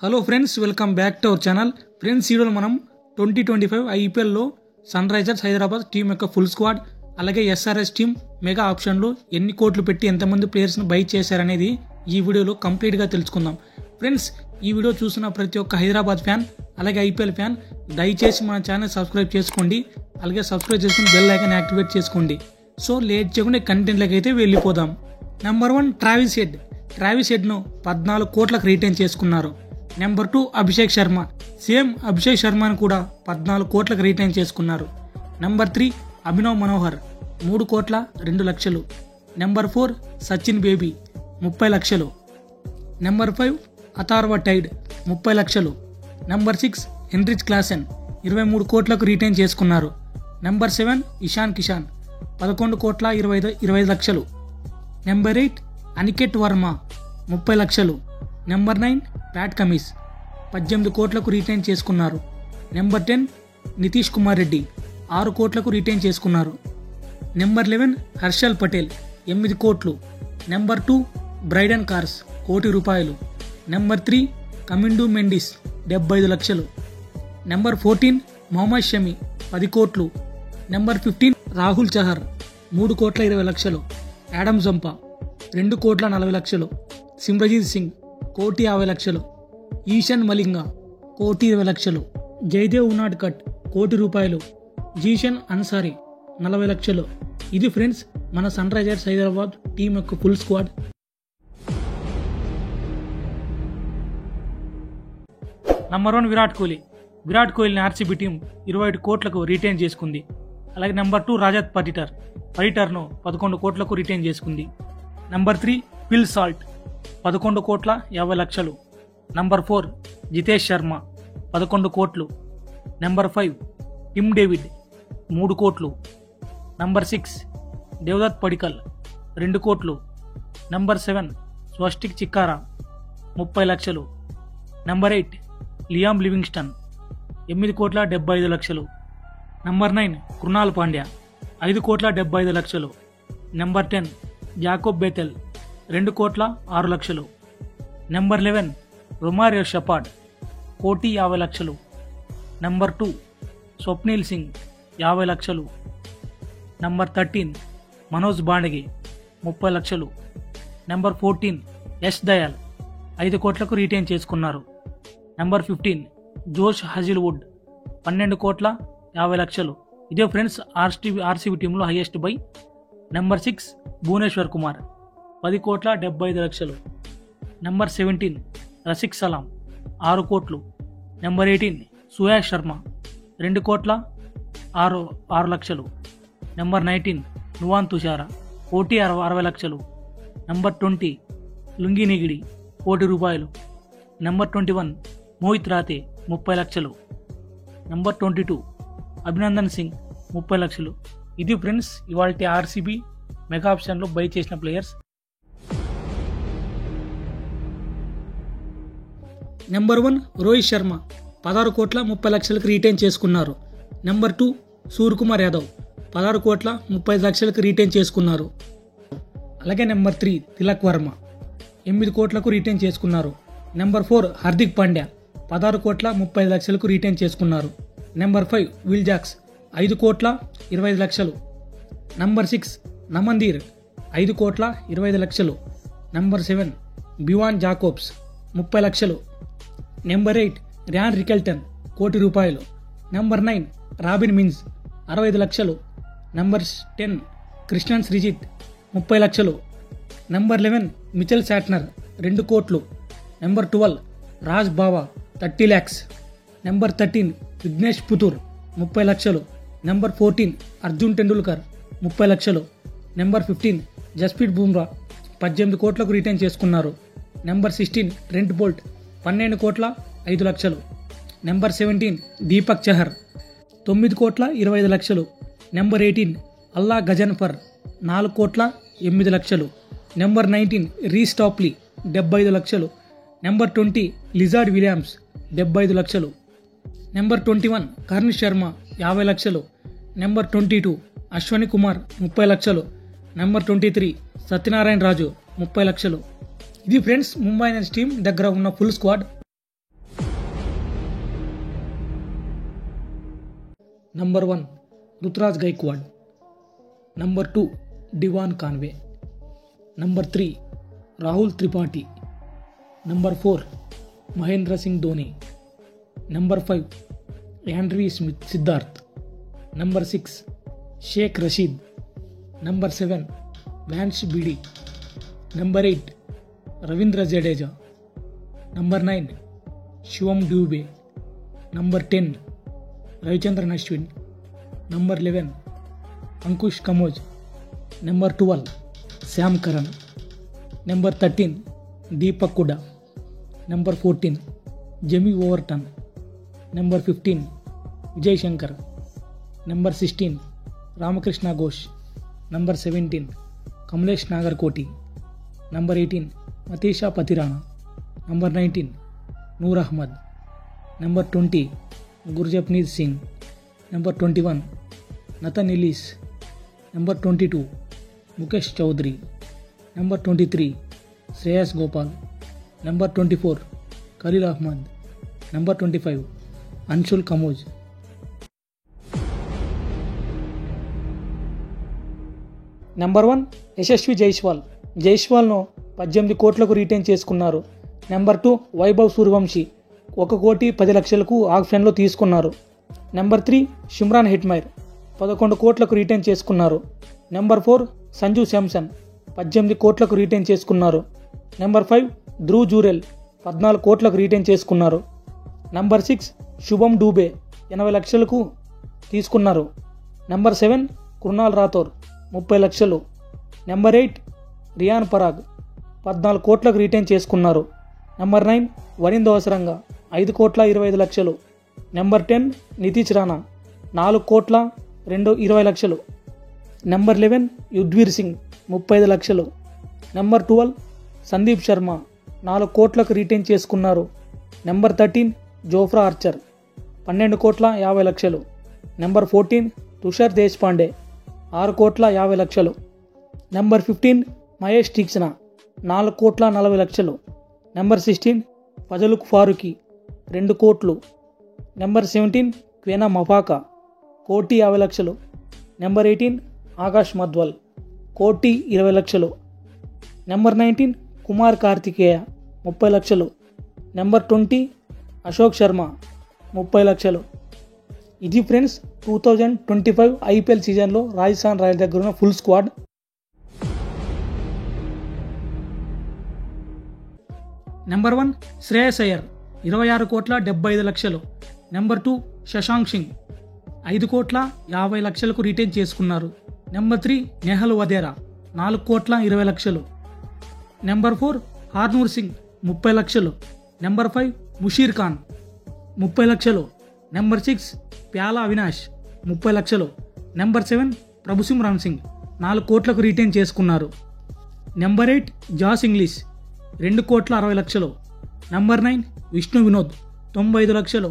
Hello friends, welcome back to our channel. Friends, ఈరోజు మనం 2025 ఐపీఎల్లో సన్ రైజర్స్ హైదరాబాద్ టీం యొక్క ఫుల్ స్క్వాడ్, అలాగే ఎస్ఆర్ఎస్ టీం మెగా ఆప్షన్లు ఎన్ని కోట్లు పెట్టి ఎంతమంది ప్లేయర్స్ని బై చేశారనేది ఈ వీడియోలో కంప్లీట్గా తెలుసుకుందాం. ఫ్రెండ్స్, ఈ వీడియో చూసిన ప్రతి ఒక్క హైదరాబాద్ ఫ్యాన్ అలాగే ఐపీఎల్ ఫ్యాన్ దయచేసి మన ఛానల్ సబ్స్క్రైబ్ చేసుకోండి. అలాగే సబ్స్క్రైబ్ చేసుకుని బెల్ ఐకాన్ యాక్టివేట్ చేసుకోండి. సో లేట్ చేయకుండా కంటెంట్లోకి అయితే వెళ్ళిపోదాం. నెంబర్ 1 ట్రావిస్ హెడ్ను 14 కోట్లకు రీటైన్ చేసుకున్నారు. నెంబర్ 2 అభిషేక్ శర్మ, సేమ్ అభిషేక్ శర్మను కూడా 14 కోట్లకు రీటైన్ చేసుకున్నారు. నెంబర్ 3 అభినవ్ మనోహర్ 3 కోట్ల 2 లక్షలు. నెంబర్ 4 సచిన్ బేబీ 30 లక్షలు. నెంబర్ 5 అథార్వ టైడ్ 30 లక్షలు. నెంబర్ 6 హెన్రిచ్ క్లాసెన్ 23 కోట్లకు రీటైన్ చేసుకున్నారు. నెంబర్ 7 ఇషాన్ కిషాన్ 11 కోట్ల 25 లక్షలు. నెంబర్ 8 అనికేత్ వర్మ 30 లక్షలు. నెంబర్ 9 ప్యాట్ కమిన్స్ 18 కోట్లకు రీటైన్ చేసుకున్నారు. నెంబర్ 10 నితీష్ కుమార్ రెడ్డి 6 కోట్లకు రీటైన్ చేసుకున్నారు. నెంబర్ 11 హర్షల్ పటేల్ 8 కోట్లు. నెంబర్ 2 బ్రైడన్ కార్స్ 1 కోటి రూపాయలు. నెంబర్ 3 కమిండు మెండిస్ 75 లక్షలు. నెంబర్ 14 మొహమ్మద్ షమి 10 కోట్లు. నెంబర్ 15 రాహుల్ చహర్ 3 కోట్ల 20 లక్షలు. యాడమ్ జంపా 2 కోట్ల 40 లక్షలు. సిమ్రజీత్ సింగ్ 1 కోటి 50 లక్షలు. ఈశాన్ మలింగా 1 కోటి 20 లక్షలు. జయదేవ్ ఉనాడ్కట్ 1 కోటి రూపాయలు. జీషన్ అన్సారీ 40 లక్షలు. ఇది ఫ్రెండ్స్ మన సన్ రైజర్స్ హైదరాబాద్ టీం యొక్క ఫుల్ స్క్వాడ్. నెంబర్ 1 విరాట్ కోహ్లీని ఆర్సీబీ టీం 21 కోట్లకు రీటైన్ చేసుకుంది. అలాగే నెంబర్ 2 రాజత్ పడిటర్ను 11 కోట్లకు రీటైన్ చేసుకుంది. నెంబర్ 3 ఫిల్ సాల్ట్ 11 కోట్ల 50 లక్షలు. నంబర్ 4 జితేష్ శర్మ 11 కోట్లు. నెంబర్ 5 టిమ్ డేవిడ్ 3 కోట్లు. నంబర్ 6 దేవదత్ పడికల్ 2 కోట్లు. నంబర్ 7 స్వస్టిక్ చిక్కారా 30 లక్షలు. నంబర్ 8 లియామ్ లివింగ్స్టన్ 8 కోట్ల 75 లక్షలు. నంబర్ 9 కృణాల్ పాండ్యా 5 కోట్ల 75 లక్షలు. నెంబర్ 10 జాకోబ్ బేతెల్ 2 కోట్ల 6 లక్షలు. నెంబర్ 11 రొమారియో షపాడ్ 1 కోటి 50 లక్షలు. నెంబర్ 2 స్వప్నిల్ సింగ్ 50 లక్షలు. నెంబర్ 13 మనోజ్ బాండగే 30 లక్షలు. నెంబర్ 14 యష్ దయాల్ 5 కోట్లకు రీటైన్ చేసుకున్నారు. నెంబర్ 15 జోష్ హజిల్వుడ్ 12 కోట్ల 50 లక్షలు. ఇదే ఫ్రెండ్స్ ఆర్సీబీ టీంలో highest buy. Number 6 Bhuvneshwar Kumar 10 కోట్ల 75 లక్షలు. నెంబర్ 17 రసిక్ సలాం 6 కోట్లు. నెంబర్ 18 సుయాష్ శర్మ 2 కోట్ల 6 లక్షలు. నెంబర్ 19 నువాన్ తుషారా 1 కోటి 60 లక్షలు. నెంబర్ 20 లుంగి నిగిడి 1 కోటి రూపాయలు. నెంబర్ 21 మోహిత్ రాతే 30 లక్షలు. నెంబర్ 22 అభినందన్ సింగ్ 30 లక్షలు. ఇది ఫ్రెండ్స్ ఇవాల్టి ఆర్సీబీ మెగా ఆప్షన్లో బై చేసిన ప్లేయర్స్. నెంబర్ 1 రోహిత్ శర్మ 16 కోట్ల 30 లక్షలకు రీటైన్ చేసుకున్నారు. నెంబర్ 2 సూర్యకుమార్ యాదవ్ 16 కోట్ల 30 లక్షలకు రీటైన్ చేసుకున్నారు. అలాగే నెంబర్ 3 తిలక్ వర్మ 8 కోట్లకు రీటైన్ చేసుకున్నారు. నెంబర్ 4 హార్దిక్ పాండ్యా 16 కోట్ల 30 లక్షలకు రీటైన్ చేసుకున్నారు. నెంబర్ 5 విల్ జాక్స్ 5 కోట్ల 25 లక్షలు. నంబర్ 6 నమందీర్ 5 కోట్ల 25 లక్షలు. నంబర్ 7 బివాన్ జాకోబ్స్ 30 లక్షలు. నెంబర్ 8 ర్యాన్ రికెల్టన్ 1 కోటి రూపాయలు. నెంబర్ 9 రాబిన్ మిన్స్ 65 లక్షలు. నెంబర్ 10 కృష్ణన్ శ్రీజిత్ 30 లక్షలు. నెంబర్ 11 మిచెల్ శాట్నర్ 2 కోట్లు. నెంబర్ 12 రాజ్ బావా 30 lakhs. నెంబర్ 13 విఘ్నేష్ పుతూర్ 30 లక్షలు. నెంబర్ 14 అర్జున్ టెండూల్కర్ 30 లక్షలు. నెంబర్ 15 జస్ప్రీత్ బుమ్రా 18 కోట్లకు రీటైన్ చేసుకున్నారు. నెంబర్ 16 ట్రెంట్ బోల్ట్ 12 కోట్ల 5 లక్షలు. నెంబర్ 17 దీపక్ చహర్ 9 కోట్ల 25 లక్షలు. నెంబర్ 18 అల్లా గజన్ఫర్ 4 కోట్ల 8 లక్షలు. నెంబర్ 19 రీస్ టాప్లీ 75 లక్షలు. నెంబర్ 20 లిజార్డ్ విలియమ్స్ 75 లక్షలు. నెంబర్ 21 కర్ణ్ శర్మ 50 లక్షలు. నెంబర్ 22 అశ్వని కుమార్ 30 లక్షలు. నెంబర్ 23 సత్యనారాయణ రాజు 30 లక్షలు. ఇది ఫ్రెండ్స్ ముంబై ఇండియన్స్ టీం దగ్గర ఉన్న full squad. Number 1 Ruturaj Gaikwad, number 2 Devon Conway, number 3 Rahul Tripathi, number 4 Mahendra Singh Dhoni, number 5 Andre Smith Siddharth, number 6 Shaik Rasheed, number 7 Vansh Bedi, number 8 Ravindra Jadeja, number 9 Shivam Dube, number 10 Ravichandran Ashwin, number 11 అంకుష్ Kamboj, number 12 Sam Curran, number 13 Deepak Hooda, number 14 Jamie Overton, number 15 Vijay Shankar, number 16 Ramakrishna Ghosh, number 17 Kamlesh Nagarkoti, number 18 Matheesha Pathirana, number 19 Noor Ahmad, number 20 Gurjapneet Singh, number 21 Nathan Ellis, number 22 Mukesh Choudhary, number 23 Shreyas Gopal, number 24 Khaleel Ahmed, number 25 Anshul Kamboj. Number 1 Yashasvi జైస్వాల్ను 18 కోట్లకు retain చేసుకున్నారు. Number 2 Vaibhav Suryavanshi 1 కోటి 10 లక్షలకు ఆక్షన్లో తీసుకున్నారు. Number 3 Shimron Hetmyer 11 కోట్లకు retain చేసుకున్నారు. Number 4 Sanju Samson 18 కోట్లకు రీటైన్ చేసుకున్నారు. నెంబర్ 5 ధ్రువ్ జూరెల్ 14 కోట్లకు రీటైన్ చేసుకున్నారు. నెంబర్ 6 శుభం డూబే 80 లక్షలకు తీసుకున్నారు. నెంబర్ 7 కృణాల్ రాథోర్ 30 లక్షలు. నెంబర్ 8 రియాన్ పరాగ్ 14 కోట్లకు రీటైన్ చేసుకున్నారు. నెంబర్ 9 వరుణ్ దోసరంగ 5,25 లక్షలు. నెంబర్ 10 నితీష్ రాణా 4 కోట్ల 20 లక్షలు. నెంబర్ 11 యుధ్వీర్ సింగ్ 35 లక్షలు. నెంబర్ 12 సందీప్ శర్మ 4 కోట్లకు రీటైన్ చేసుకున్నారు. నెంబర్ 13 జోఫ్రా ఆర్చర్ 12 కోట్ల 50 లక్షలు. నెంబర్ 14 తుషార్ దేశ్పాండే 6 కోట్ల 50 లక్షలు. నెంబర్ 15 మహేష్ తీక్ష్ణ 4 కోట్ల 40 లక్షలు. నెంబర్ 16 ఫజలుక్ ఫారూఖీ 2 కోట్లు. నెంబర్ 17 క్వేనా మఫాకా 1,50 లక్షలు. నెంబర్ 18 ఆకాష్ మధ్వల్ 1,20 లక్షలు. నెంబర్ 19 కుమార్ కార్తికేయ 30 లక్షలు. నెంబర్ 20 అశోక్ శర్మ 30 లక్షలు. ఇది ఫ్రెండ్స్ 2025 ఐపీఎల్ సీజన్లో రాజస్థాన్ రాయల్స్ దగ్గర ఉన్న full squad. Number 1 Shreyas Iyer 26 కోట్ల 75 లక్షలు. నెంబర్ 2 శశాంక్ సింగ్ 5 కోట్ల 50 లక్షలకు రీటైన్ చేసుకున్నారు. నెంబర్ 3 నెహల్ వదేరా 4 కోట్ల 20 లక్షలు. నెంబర్ 4 హార్నూర్ సింగ్ 30 లక్షలు. నెంబర్ 5 ముషీర్ ఖాన్ 30 లక్షలు. నెంబర్ 6 ప్యాలా అవినాష్ 30 లక్షలు. నెంబర్ 7 ప్రభుసిమ్రాన్ సింగ్ 4 కోట్లకు రీటైన్ చేసుకున్నారు. నెంబర్ 8 జాస్ ఇంగ్లీష్ 2 కోట్ల 60 లక్షలు. నెంబర్ 9 విష్ణు వినోద్ 95 లక్షలు.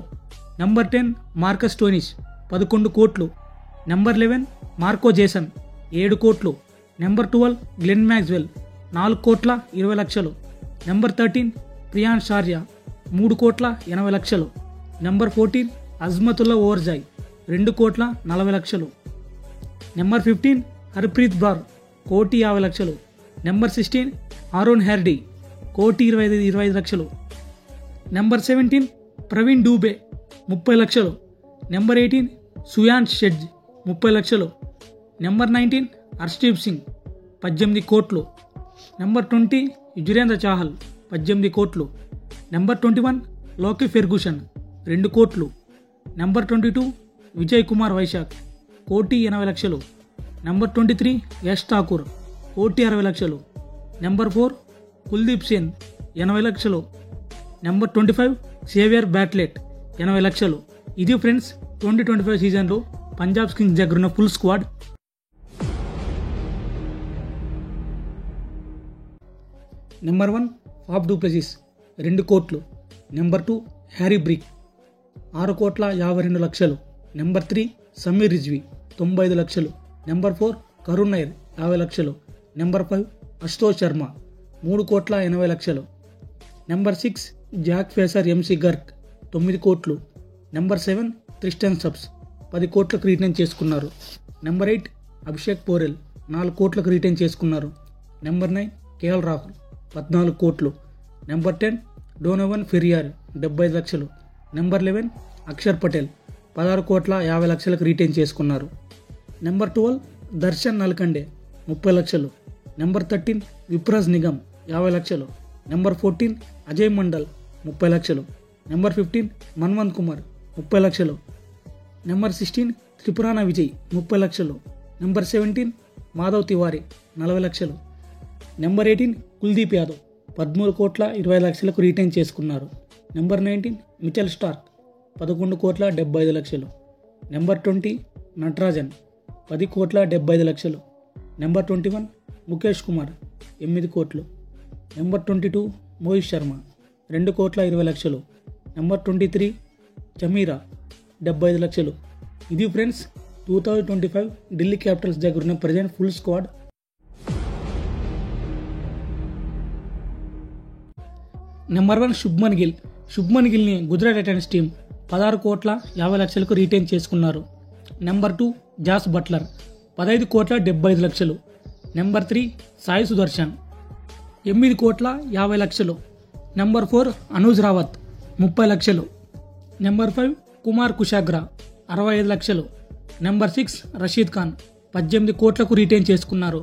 నెంబర్ 10 మార్కస్ స్టోయినిస్ 11 కోట్లు. నెంబర్ 11 మార్కో జేసన్ 7 కోట్లు. నెంబర్ 12 గ్లెన్ మ్యాక్స్వెల్ 4 కోట్ల 20 లక్షలు. నెంబర్ 13 ప్రియాన్ షార్యా 3 కోట్ల 80 లక్షలు. నెంబర్ 14 అజ్మతుల్లా ఓవర్జాయ్ 2 కోట్ల 40 లక్షలు. నెంబర్ 15 హర్ప్రీత్ బ్రార్ 1,50 లక్షలు. నెంబర్ 16 ఆరోన్ హ్యార్డీ 1,25 లక్షలు. నెంబర్ 17 ప్రవీణ్ డూబే 30 లక్షలు. నెంబర్ 18 సుయాన్ షెడ్జ్ 30 లక్షలు. నెంబర్ 19 హర్షదీప్ సింగ్ 18 కోట్లు. నెంబర్ 20 యుజ్వేంద్ర చాహల్ 18 కోట్లు. నెంబర్ 21 లోకి ఫెర్గూసన్ 2 కోట్లు. నెంబర్ 22 విజయ్ కుమార్ వైశాఖ్ 1,80 లక్షలు. నెంబర్ 23 యష్ ఠాకూర్ 1,60 లక్షలు. నెంబర్ 4 కుల్దీప్ సేన్ 80 లక్షలు. నెంబర్ 25 సేవియర్ బ్యాట్లెట్ 80 లక్షలు. ఇది ఫ్రెండ్స్ 2025 సీజన్లో పంజాబ్ కింగ్స్ దగ్గర ఉన్న full squad. Number 1 Faf du Plessis 2 కోట్లు. నెంబర్ 2 హ్యారీ బ్రిక్ 6 కోట్ల 52 లక్షలు. నెంబర్ 3 సమీర్ రిజ్వీ 95 లక్షలు. నెంబర్ 4 కరుణ్ నైర్ 50 లక్షలు. నెంబర్ 5 అశుతోష్ శర్మ 3 కోట్ల 80 లక్షలు. నెంబర్ 6 జాక్ ఫేసర్ ఎంసీ గర్క్ 9 కోట్లు. నెంబర్ 7 ట్రిస్టన్ సబ్స్ 10 కోట్లకు రీటైన్ చేసుకున్నారు. నెంబర్ 8 అభిషేక్ పోరెల్ 4 కోట్లకు రీటైన్ చేసుకున్నారు. నెంబర్ 9 కేఎల్ రాహుల్ 14 కోట్లు. నెంబర్ 10 డోనోవన్ ఫెరియార్ 75 లక్షలు. నెంబర్ 11 అక్షర్ పటేల్ 16 కోట్ల 50 లక్షలకు రీటైన్ చేసుకున్నారు. నెంబర్ 12 దర్శన్ నల్కండే 30 లక్షలు. నెంబర్ 13 విప్రాజ్ నిగమ్ 50 లక్షలు. నెంబర్ 14 అజయ్ మండల్ 30 లక్షలు. నెంబర్ 15 మన్వంత్ కుమార్ 30 లక్షలు. నెంబర్ 16 త్రిపురాణ విజయ్ 30 లక్షలు. నెంబర్ 17 మాధవ్ తివారీ 40 లక్షలు. నెంబర్ 18 కుల్దీప్ యాదవ్ 13 కోట్ల 20 లక్షలకు రీటైన్ చేసుకున్నారు. నెంబర్ 19 మిచెల్ స్టార్క్ 11 కోట్ల 75 లక్షలు. నెంబర్ 20 నటరాజన్ 10 కోట్ల 75 లక్షలు. నెంబర్ 21 ముఖేష్ కుమార్ 8 కోట్లు. నెంబర్ 22 మోహిత్ శర్మ 2 కోట్ల 20 లక్షలు. నెంబర్ 23 చమీరా 75 లక్షలు. ఇది ఫ్రెండ్స్ 2025 ఢిల్లీ క్యాపిటల్స్ దగ్గర ఉన్న present full squad. Number 1 Shubman గిల్ని గుజరాత్ టైటన్స్ టీం 16 కోట్ల 50 లక్షలకు రీటైన్ చేసుకున్నారు. నెంబర్ 2 జాస్ బట్లర్ 15 కోట్ల 75 లక్షలు. నెంబర్ 3 సాయి సుదర్శన్ 8 కోట్ల 50 లక్షలు. నెంబర్ 4 అనూజ్ రావత్ 30 లక్షలు. నెంబర్ 5 కుమార్ కుషాగ్రా 65 లక్షలు. నెంబర్ 6 రషీద్ ఖాన్ 18 కోట్లకు రీటైన్ చేసుకున్నారు.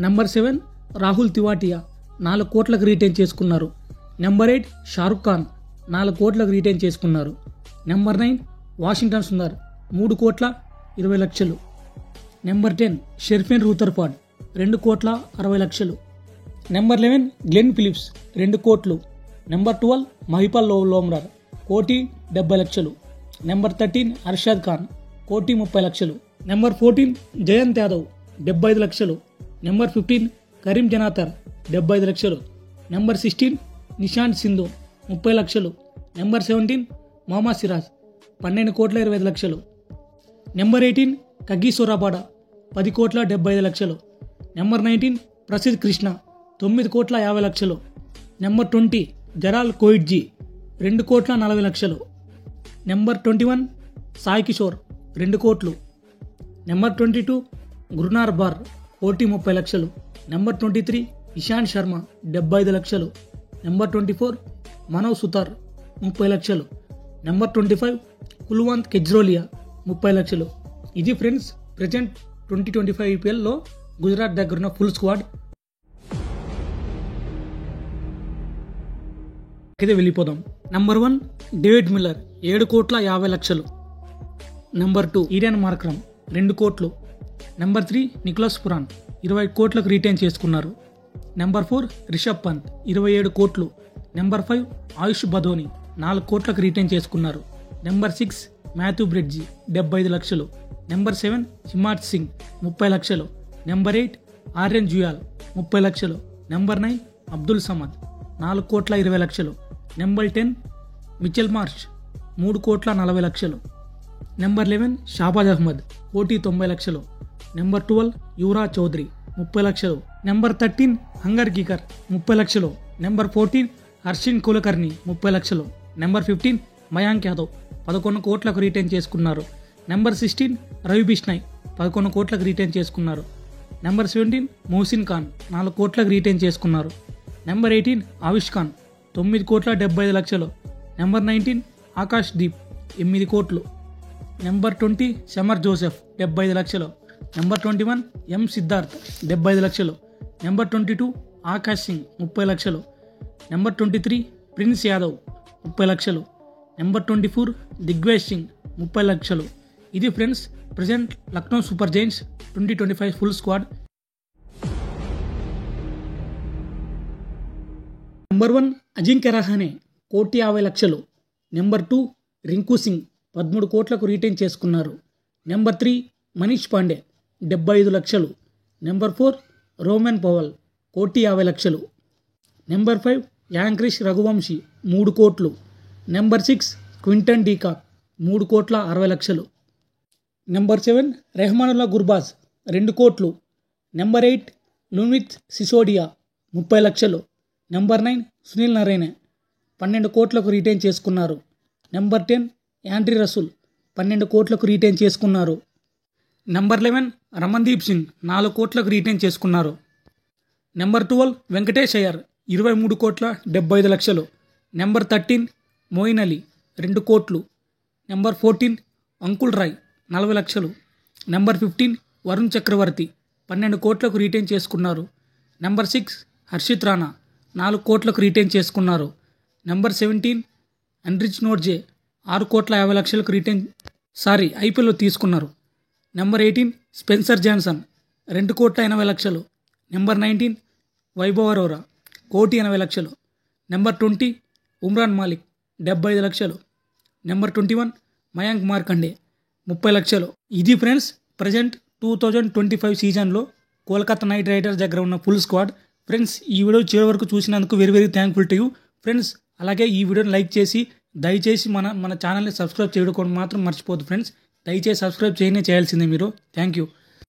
నెంబర్ 7 రాహుల్ తివాటియా 4 కోట్లకు రీటైన్ చేసుకున్నారు. నెంబర్ 8 షారుఖ్ ఖాన్ 4 కోట్లకు రీటైన్ చేసుకున్నారు. నెంబర్ 9 వాషింగ్టన్ సుందర్ 3 కోట్ల 20 లక్షలు. నెంబర్ 10 షెర్ఫిన్ రూథర్ఫర్డ్ 2 కోట్ల 60 లక్షలు. నెంబర్ 11 గ్లెన్ ఫిలిప్స్ 2 కోట్లు. నెంబర్ 12 మహిపాల్ లోమ్రార్ 1,70 లక్షలు. నెంబర్ 13 అర్షద్ ఖాన్ 1,30 లక్షలు. నెంబర్ 14 జయంత్ యాదవ్ 75 లక్షలు. నెంబర్ 15 కరీం జనాతర్ 75 లక్షలు. నెంబర్ 16 నిషాంత్ సింధు 30 లక్షలు. నెంబర్ 17 మొహమ్మద్ సిరాజ్ 12 కోట్ల 25 లక్షలు. నెంబర్ 18 కగ్గి సోరాబాడ 10 కోట్ల 75 లక్షలు. నెంబర్ 19 ప్రసిద్ కృష్ణ 9 కోట్ల 50 లక్షలు. నెంబర్ 20 జరాల్ కోయిడ్జీ 2 కోట్ల 40 లక్షలు. నెంబర్ 21 సాయి కిషోర్ 2 కోట్లు. నెంబర్ 22 గురునార్ బార్ 1,30 లక్షలు. నెంబర్ 23 ఇషాంత్ శర్మ 75 లక్షలు. నెంబర్ 24 మనవ్ సుతార్ 30 లక్షలు. నెంబర్ 25 కుల్వంత్ కెజ్రోలియా 30 లక్షలు. ఇది ఫ్రెండ్స్ ప్రజెంట్ 2025 ఐపీఎల్లో గుజరాత్ దగ్గర ఉన్న ఫుల్ స్క్వాడ్. అయితే వెళ్ళిపోదాం. నెంబర్ 1 డేవిడ్ మిల్లర్ 7 కోట్ల 50 లక్షలు. నెంబర్ 2 ఈడెన్ మార్క్రమ్ 2 కోట్లు. నెంబర్ 3 నికోలస్ పురాన్ 20 కోట్లకు రీటైన్ చేసుకున్నారు. నెంబర్ 4 రిషబ్ పంత్ 27 కోట్లు. నెంబర్ 5 ఆయుష్ బదోని 4 కోట్లకు రీటైన్ చేసుకున్నారు. నెంబర్ 6 మాథ్యూ బ్రిడ్జి 75 లక్షలు. నెంబర్ 7 హిమాట్ సింగ్ 30 లక్షలు. నెంబర్ 8 ఆర్యన్ జుయాల్ 30 లక్షలు. నెంబర్ 9 అబ్దుల్ సమద్ 4 కోట్ల 20 లక్షలు. నెంబర్ 10 మిచెల్ మార్ష్ 3 కోట్ల 40 లక్షలు. నెంబర్ 11 షాబాజ్ అహ్మద్ 1,90 లక్షలు. నెంబర్ 12 యువరాజ్ చౌదరి 30 లక్షలు. నెంబర్ 13 హంగర్ గికర్ 30 లక్షలు. నెంబర్ 14 హర్షిన్ కులకర్ణి 30 లక్షలు. నెంబర్ 15 మయాంక్ యాదవ్ 11 కోట్లకు రీటైన్ చేసుకున్నారు. నెంబర్ 16 రవి బిష్నాయ్ 11 కోట్లకు రీటైన్ చేసుకున్నారు. నెంబర్ 17 మోహసిన్ ఖాన్ 4 కోట్లకు రీటైన్ చేసుకున్నారు. నెంబర్ 18 ఆవిష్ ఖాన్ 9 కోట్ల 75 లక్షలు. నెంబర్ 19 ఆకాష్ దీప్ 8 కోట్లు. నెంబర్ 20 శమర్ జోసెఫ్ 75 లక్షలు. నెంబర్ 21 ఎం సిద్ధార్థ్ 75 లక్షలు. నెంబర్ 22 ఆకాష్ సింగ్ 30 లక్షలు. నెంబర్ 23 ప్రిన్స్ యాదవ్ 30 లక్షలు. నెంబర్ 24 దిగ్వేజ్ సింగ్ 30 లక్షలు. ఇది friends present Lucknow super Giants 2025 full squad. Number 1 Ajinkya Rahane 1,50 లక్షలు. నెంబర్ 2 రింకు సింగ్ 13 కోట్లకు రీటైన్ చేసుకున్నారు. నెంబర్ 3 మనీష్ పాండే 75 లక్షలు. నెంబర్ 4 రోమన్ పవల్ 1,50 లక్షలు. నెంబర్ 5 యాంక్రిష్ రఘువంశీ 3 కోట్లు. నెంబర్ 6 క్వింటన్ డీకాక్ 3 కోట్ల 60 లక్షలు. నెంబర్ 7 రెహమానుల్లా గుర్బాజ్ 2 కోట్లు. నెంబర్ 8 లున్విత్ సిసోడియా 30 లక్షలు. నెంబర్ 9 సునీల్ నరేనే 12 కోట్లకు రీటైన్ చేసుకున్నారు. నెంబర్ 10 యాండ్రీ రసూల్ 12 కోట్లకు రీటైన్ చేసుకున్నారు. నెంబర్ 11 రమన్దీప్ సింగ్ 4 కోట్లకు రీటైన్ చేసుకున్నారు. నెంబర్ 12 వెంకటేష్ అయ్యర్ 23 కోట్ల 75 లక్షలు. నెంబర్ 13 మోయిన్ అలీ 2 కోట్లు. నెంబర్ 14 అంకుల్ రాయ్ 40 లక్షలు. నెంబర్ 15 వరుణ్ చక్రవర్తి 12 కోట్లకు రీటైన్ చేసుకున్నారు. నెంబర్ 6 హర్షిత్ రాణా 4 కోట్లకు రీటైన్ చేసుకున్నారు. నెంబర్ 17 అన్రిచ్ నోర్జే 6 కోట్ల 50 లక్షలకు ఐపీఎల్లో తీసుకున్నారు. నెంబర్ 18 స్పెన్సర్ జాన్సన్ 2 కోట్ల 80 లక్షలు. నెంబర్ 19 వైభవ్ అరోరా 1,80 లక్షలు. నెంబర్ 20 ఉమ్రాన్ మాలిక్ 75 లక్షలు. నెంబర్ 21 మయాంక్ మార్కండే 30 లక్షలు. ఇది ఫ్రెండ్స్ ప్రజెంట్ 2025 సీజన్లో కోల్కతా నైట్ రైడర్స్ దగ్గర ఉన్న ఫుల్ స్క్వాడ్. ఫ్రెండ్స్ ఈ వీడియో చివరి వరకు చూసినందుకు very very thankful to you friends. అలాగే ఈ వీడియోని లైక్ చేసి దయచేసి మన ఛానల్ని సబ్స్క్రైబ్ చేయడం మాత్రం మర్చిపోద్దు ఫ్రెండ్స్. దయచేసి సబ్స్క్రైబ్ చేయాల్సిందే మీరు. Thank you.